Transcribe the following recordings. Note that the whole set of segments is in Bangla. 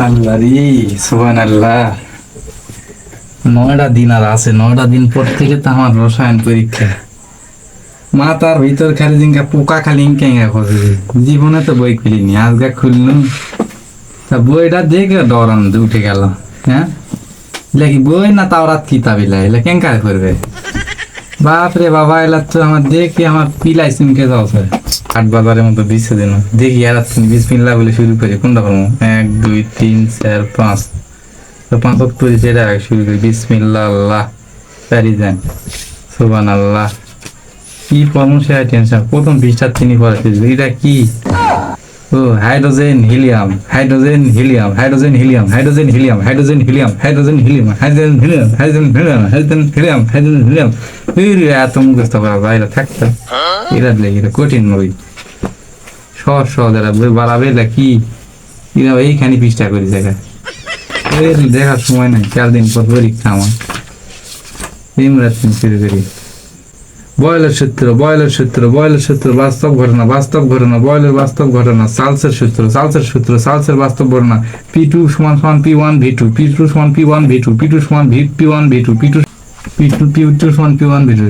আল্লাহ রে, সুবহানাল্লাহ। 9টা দিন আর আছে, 9টা দিন পর থেকে তো আমার রসায়ন পরীক্ষা। মাথার ভিতর খালি জিঙ্কা পোকা খালি ইঙ্কা করছে। জীবনে তো বই খুলিনি, আজকে খুললুম। তা বইটা দেখে ডরান উঠে গেল। হ্যাঁ, লেখি বই না তাওরাত কিতাব এলা কেঙ্কার করবে। বাপ রে বাবা, এলা তো আমার দেখে আমার পিলাই চুমকে যাচ্ছে। হাট বাজারের মতো দিচ্ছে দিন, দেখি আর বিসমিল্লাহ বলে শুরু করি। কোনটা করবো? 1 2 3 4 5, তো 5 করে যেটা শুরু করি। বিসমিল্লাহ আল্লাহ প্যারিজান সুবহানাল্লাহ। কি পরামর্শে টেনশন, প্রথম পৃষ্ঠার তিনি পড়াচ্ছি। এটা কি? ও hydrogen helium, hydrogen helium, hydrogen helium, hydrogen helium, hydrogen helium, hydrogen helium, hydrogen helium, hydrogen helium, hydrogen helium, hydrogen helium. এত মুখস্থ করা বাইরে থাকতে এরা লেগে কঠিন বই। সহজ সহজ এরা বই বাড়াবে কি? এরা এইখানে পৃষ্ঠা করি দেখা দেখার সময় নাই। 4 দিন পর পরীক্ষা আমার। এই মুরাদ শুরু করি। বয়লের সূত্র, বয়লের সূত্র, বয়লের সূত্র, বাস্তব ঘটনা, বাস্তব ঘটনা, বয়লের বাস্তব ঘটনা, চার্লসের সূত্র, চার্লসের সূত্র, চার্লসের বাস্তব ঘটনা। P2 সমান সমান P1 V2, P2 সমান P1 V2, P2 সমান P1 V2, P2 সমান P1 V2।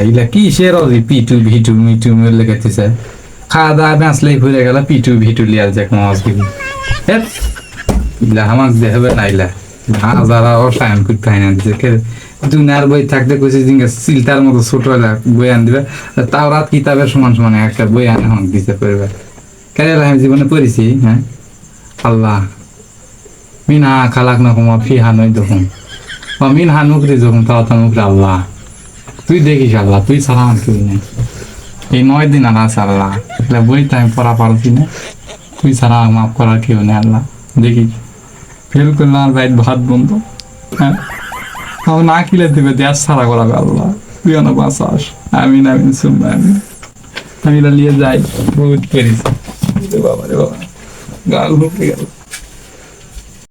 এগুলা কি শেরই P2 V2 মিটু লেখাতেছে। খাওয়া দাওয়া বেঁচলেই ভুলে গেল P2 V2 লিয়াল যাক মাছ দিবি। এগুলা আমাকে দেখাবে না। এগুলা যারা রসায়ন করতে হয় না দুনিয়ার বই থাকতে কইছে জিঙ্গা সিলটার মতো ছোট বই আন দিবে। তাওরাত কিতাবের সমান সমান একটা বই আনে হন দিতে পারবে। কেন আমি জীবনে পড়েছি। হ্যাঁ, আল্লাহ মিনহা খালাকনাকুম ওয়া ফিহা নুইদুকুম ওয়া মিনহা নুখরিজুকুম তারাতান উখরা। আল্লাহ তুই দেখিস, আল্লাহ তুই ছাড়া আমার কেউ নেই। এই 9 দিন আর আছে আল্লাহ, এগুলা বইটা আমি পড়া পারছি না। তুই ছাড়া মাফ করার কেউ নেই আল্লাহ। দেখিস ফেল করলাম রাইট ভাত বন্ধ। হ্যাঁ, আমার না কিলে দেবে, দেশ ছাড়া করাবে আল্লাহ। তুই না বাঁচাস। আমিন আমিন সুম্মা আমিন। আমি লিয়ে যাই, বহুত পেরেছি। বাবা রে বাবা, গাল ঢুকে গেল।